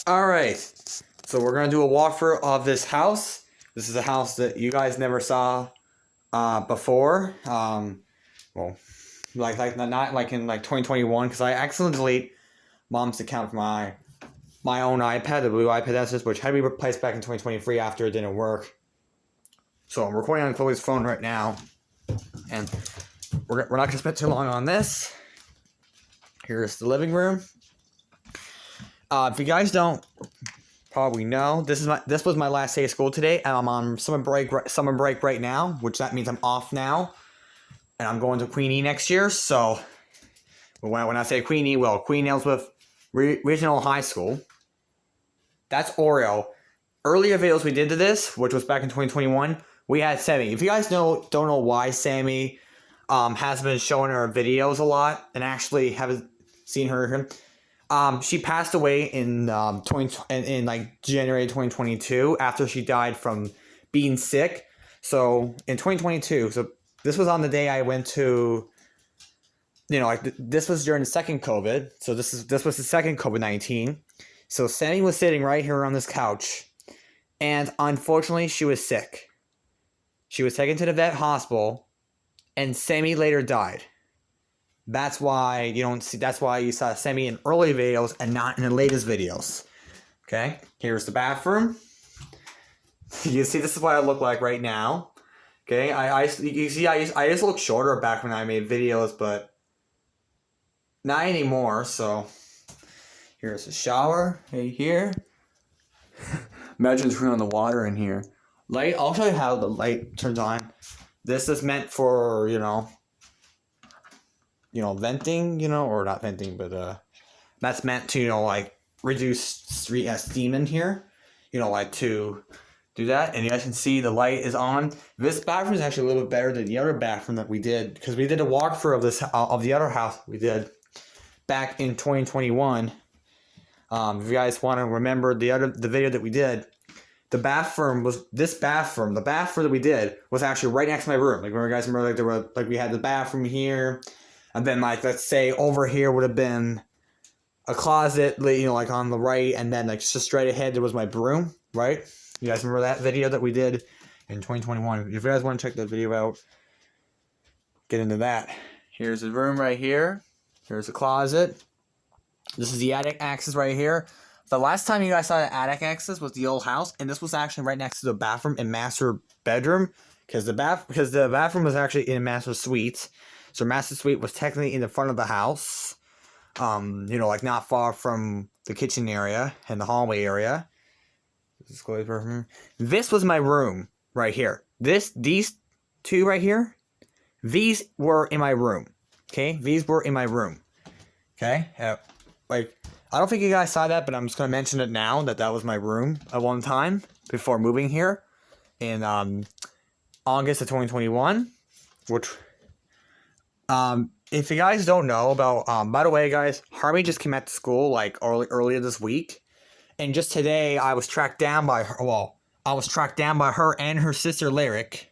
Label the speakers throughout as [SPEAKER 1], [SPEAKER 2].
[SPEAKER 1] Alright, so we're going to do a walkthrough of this house. This is a house that you guys never saw before. Well, not like in like 2021, because I accidentally deleted mom's account from my own iPad, the blue iPad Asus, which had to be replaced back in 2023 after it didn't work. So I'm recording on Chloe's phone right now, and we're not going to spend too long on this. Here's the living room. If you guys don't probably know, this was my last day of school today, and I'm on summer break right now, which that means I'm off now, and I'm going to Queenie next year. So when I say Queenie, well, Queen Elizabeth Regional High School. That's Oreo. Earlier videos we did to this, which was back in 2021, we had Sammy. If you guys don't know why Sammy has been showing her videos a lot, and actually haven't seen her. She passed away in like January 2022 after she died from being sick. So in 2022, so this was on the day I went to, this was during the second COVID. So this was the second COVID-19. So Sammy was sitting right here on this couch, and unfortunately she was sick. She was taken to the vet hospital, and Sammy later died. That's why you don't see. That's why you saw Sammy in early videos and not in the latest videos. Okay, here's the bathroom. You see, this is what I look like right now. Okay, you see, I used to look shorter back when I made videos, but not anymore. So here's the shower right here. Imagine turning on the water in here. Light. I'll show you how the light turns on. This is meant for venting, or not venting, but that's meant to, like, reduce steam in here, like to do that. And you guys can see the light is on. This bathroom is actually a little bit better than the other bathroom that we did, because we did a walkthrough of the other house we did back in 2021. If you guys want to remember the video that we did, the bathroom that we did was actually right next to my room. Like, remember, guys, we had the bathroom here. And then, like, let's say over here would have been a closet, like on the right, and then, like, just straight ahead there was my broom, right? You guys remember that video that we did in 2021? If you guys want to check that video out, get into that. Here's the room right here. Here's the closet. This is the attic access right here. The last time you guys saw the attic access was the old house, and this was actually right next to the bathroom and master bedroom, because the bathroom was actually in master suite. So master suite was technically in the front of the house, like not far from the kitchen area and the hallway area. This was my room right here. These two right here, these were in my room. Okay, these were in my room. Okay, I don't think you guys saw that, but I'm just gonna mention it now that was my room at one time before moving here in August of 2021, which. If you guys don't know about, by the way, guys, Harvey just came back to school, like, earlier this week, and just today, I was tracked down by her, and her sister, Lyric,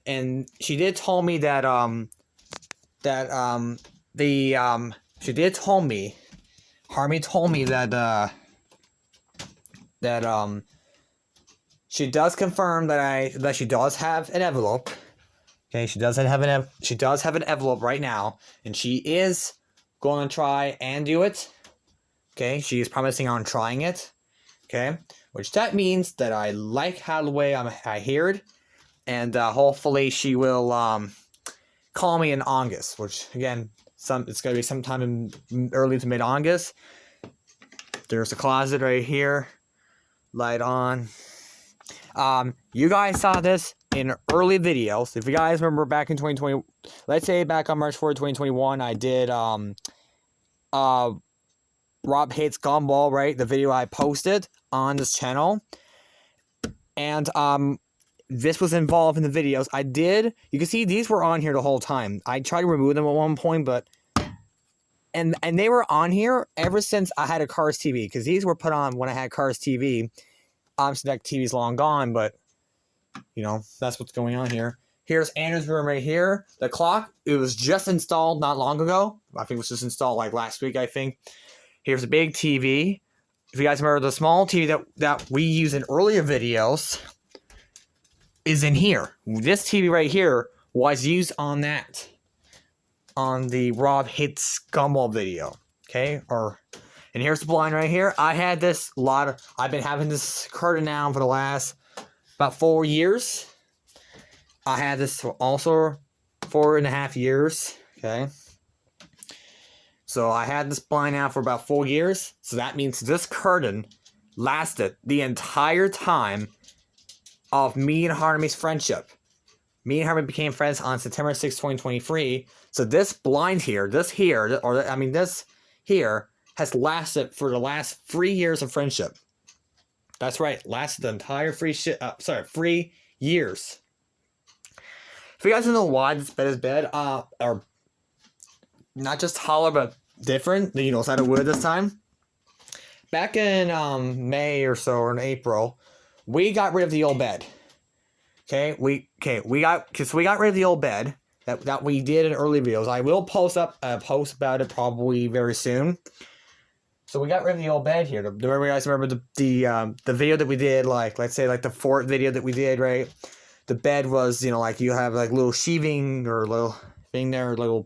[SPEAKER 1] and she did tell me that, Harvey told me that she does confirm that she does have an envelope. Okay, she does have an envelope right now, and she is going to try and do it. Okay, she is promising on trying it. Okay, which that means that I like how the way I hear it, and hopefully she will call me in August. Which again, it's gonna be sometime in early to mid August. There's a closet right here, light on. You guys saw this in early videos. If you guys remember back in 2020, let's say back on March 4th, 2021, I did Rob Hates Gumball, right? The video I posted on this channel. And this was involved in the videos. You can see these were on here the whole time. I tried to remove them at one point, but and they were on here ever since I had a Cars TV, because these were put on when I had Cars TV. Obviously that TV's long gone, but that's what's going on here. Here's Andrew's room right here. The clock, it was just installed not long ago. I think it was just installed like last week, I think. Here's a big TV. if you guys remember, the small TV that we use in earlier videos is in here. This TV right here was used on the Rob Hits Gumball video. Okay, and here's the blind right here. I've been having this curtain now for the last about 4 years. I had this for also 4.5 years. Okay. So I had this blind now for about 4 years. So that means this curtain lasted the entire time of me and Harmony's friendship. Me and Harmony became friends on September 6, 2023. So this blind here, this here has lasted for the last 3 years of friendship. That's right, lasted the entire 3 years. If you guys don't know why this bed is bed, or not just hollow but different, it's out of wood this time. Back in May or so, or in April, we got rid of the old bed. We got rid of the old bed that we did in early videos. I will post up a post about it probably very soon. So we got rid of the old bed here. Do you guys remember the video that we did, let's say the fort video that we did, right? The bed was, you have little sheathing or little thing there, little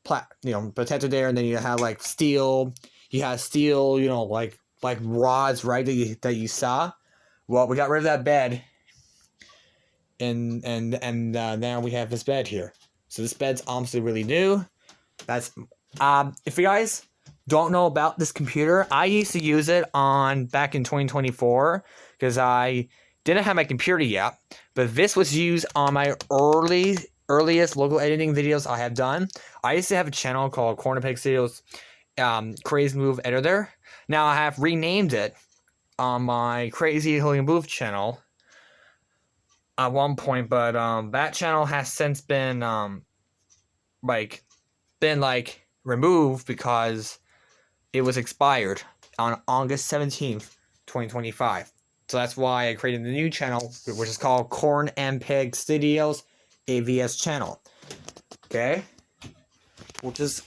[SPEAKER 1] protector there, and then you have steel. You have steel, like rods, right? That you saw. Well, we got rid of that bed, and now we have this bed here. So this bed's obviously really new. That's if you guys don't know about this computer, I used to use it back in 2024 because I didn't have my computer yet, but this was used on my earliest local editing videos I have done. I used to have a channel called Corner Pig Studios Crazy Move Editor. Now I have renamed it on my Crazy Hooligan Booth channel at one point, but that channel has since been removed because it was expired on August 17th, 2025. So that's why I created the new channel, which is called Corn and Pig Studios AVS channel. Okay?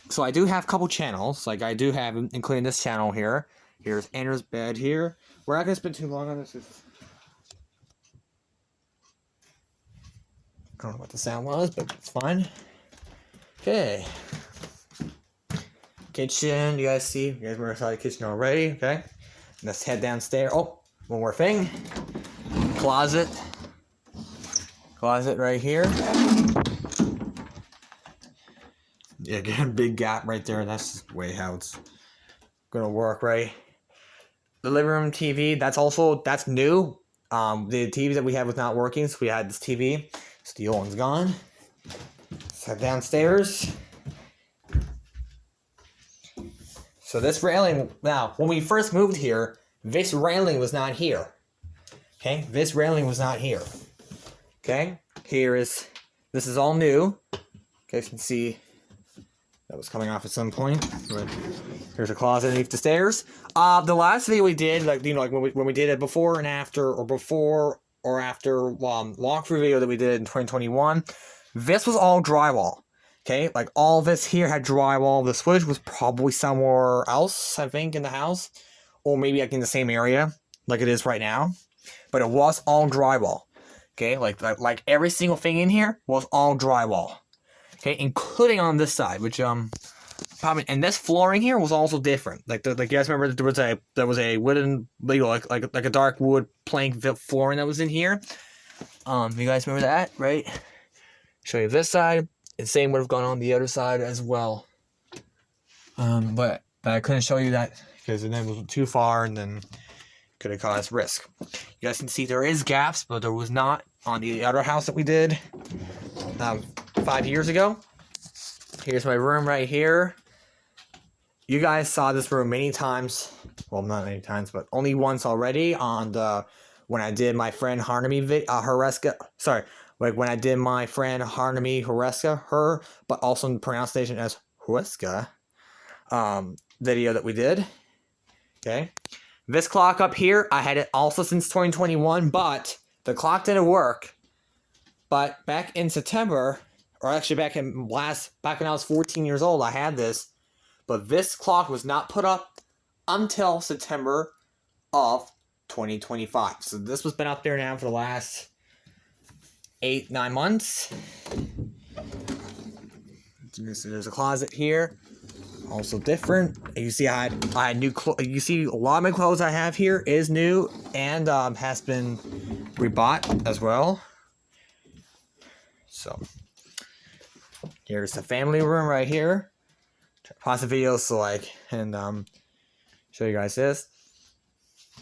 [SPEAKER 1] So I do have a couple channels. I do have, including this channel here. Here's Andrew's bed here. We're not going to spend too long on this. I don't know what the sound was, but it's fine. Okay. Kitchen, you guys see? You guys remember inside the kitchen already, okay? Let's head downstairs. Oh, one more thing. Closet. Closet right here. Yeah, again, big gap right there. That's just the way how it's gonna work, right? The living room TV, that's new. The TV that we had was not working, so we had this TV. The old one's gone. Let's head downstairs. So this railing, now, when we first moved here, this railing was not here. Okay, this railing was not here. Okay, this is all new. Okay, you can see that was coming off at some point. But here's a closet underneath the stairs. The last video we did, when we did it before and after, or before or after walkthrough video that we did in 2021, this was all drywall. Okay, all this here had drywall. The switch was probably somewhere else, I think, in the house. Or maybe in the same area, like it is right now. But it was all drywall. Okay, like every single thing in here was all drywall. Okay, including on this side, which probably, and this flooring here was also different. You guys remember there was a wooden, like a dark wood plank flooring that was in here. You guys remember that, right? Show you this side. The same would have gone on the other side as well. But I couldn't show you that because then it was too far and then could have caused risk. You guys can see there is gaps, but there was not on the other house that we did 5 years ago. Here's my room right here. You guys saw this room many times. Well, not many times, but only once already on when I did my friend Harnemy Horeska. Sorry. When I did my friend Harnemy Horeska, but also in the pronunciation as Horeska, video that we did. Okay. This clock up here, I had it also since 2021, but the clock didn't work. But back in September, or actually back when I was 14 years old, I had this. But this clock was not put up until September of 2025. So this was been up there now for the last 8-9 months. So there's a closet here, also different. You see, I had new clothes. You see, a lot of my clothes I have here is new and has been rebought as well. So here's the family room right here. Pause the video so show you guys this.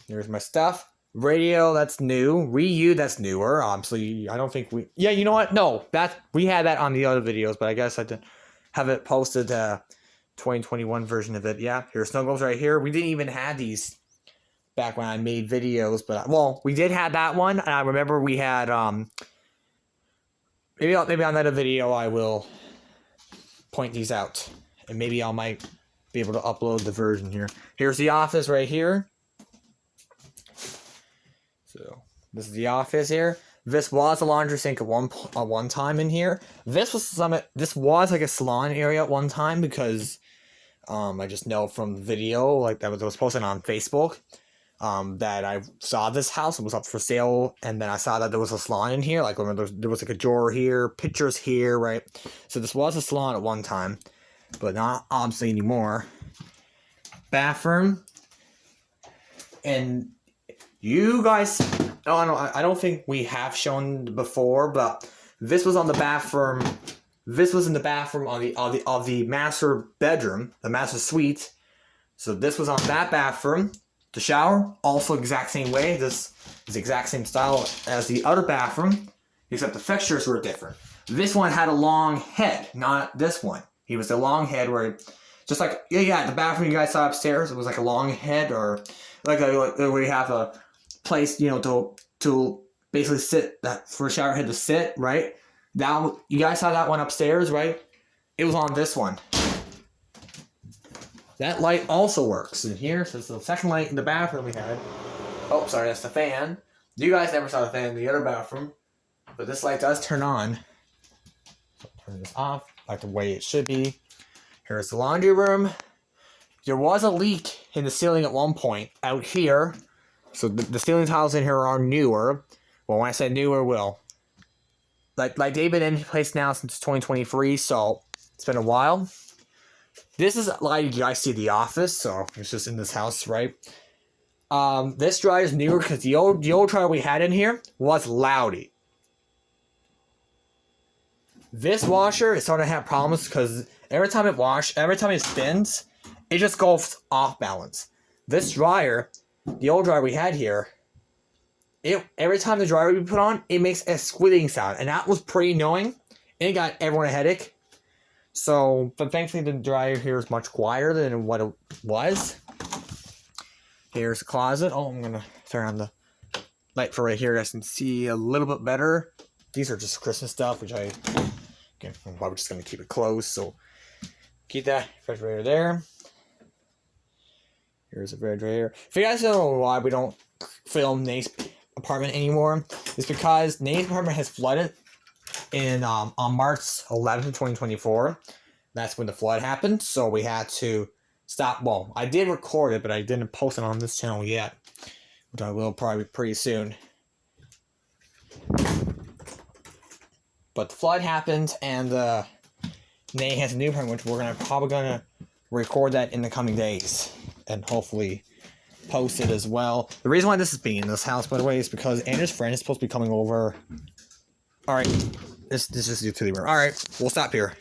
[SPEAKER 1] Here's my stuff. Radio, that's new. Ryu, that's newer. So I don't think we... Yeah, you know what? No, we had that on the other videos, but I guess I didn't have it posted. 2021 version of it. Yeah, here's Snuggles right here. We didn't even have these back when I made videos, but well, we did have that one, and I remember we had maybe on another video I will point these out, and maybe I might be able to upload the version here. Here's the office right here. So this is the office here. This was a laundry sink at one time in here. This was like a salon area at one time because I just know from the video like that was posted on Facebook that I saw this house. It was up for sale, and then I saw that there was a salon in here. Like remember there was like a drawer here, pictures here, right? So this was a salon at one time, but not obviously anymore. Bathroom, and you guys, I don't think we have shown before, but this was on the bathroom. This was in the bathroom of the master bedroom, the master suite. So this was on that bathroom. The shower, also exact same way. This is the exact same style as the other bathroom, except the fixtures were different. This one had a long head, not this one. It was a long head where, just like the bathroom you guys saw upstairs, it was like a long head, or like where you have a place, to basically sit, that for a shower head to sit, right? That you guys saw that one upstairs, right? It was on this one. That light also works. And here's the second light in the bathroom we had. Oh, sorry, that's the fan. You guys never saw the fan in the other bathroom, but this light does turn on. So turn this off like the way it should be. Here's the laundry room. There was a leak in the ceiling at one point out here. So the ceiling tiles in here are newer. Well, when I say newer, like they've been in place now since 2023, so it's been a while. This is like you guys see the office, so it's just in this house, right? This dryer is newer because the old dryer we had in here was loudy. This washer is starting to have problems because every time it spins, it just goes off balance. This dryer, the old dryer we had here, every time the dryer would be put on, it makes a squealing sound, and that was pretty annoying. And it got everyone a headache. So, but thankfully the dryer here is much quieter than what it was. Here's the closet. Oh, I'm gonna turn on the light for right here. You guys can see a little bit better. These are just Christmas stuff, which I'm probably just gonna keep it closed. So keep that refrigerator there. Here's a refrigerator. If you guys don't know why we don't film Nate's apartment anymore, it's because Nate's apartment has flooded on March 11th, 2024. That's when the flood happened, so we had to stop. Well, I did record it, but I didn't post it on this channel yet, which I will probably pretty soon. But the flood happened, and Nate has a new apartment, which we're probably gonna record that in the coming days, and hopefully post it as well. The reason why this is being in this house, by the way, is because Andrew's friend is supposed to be coming over. Alright, this is utility room. Alright, we'll stop here.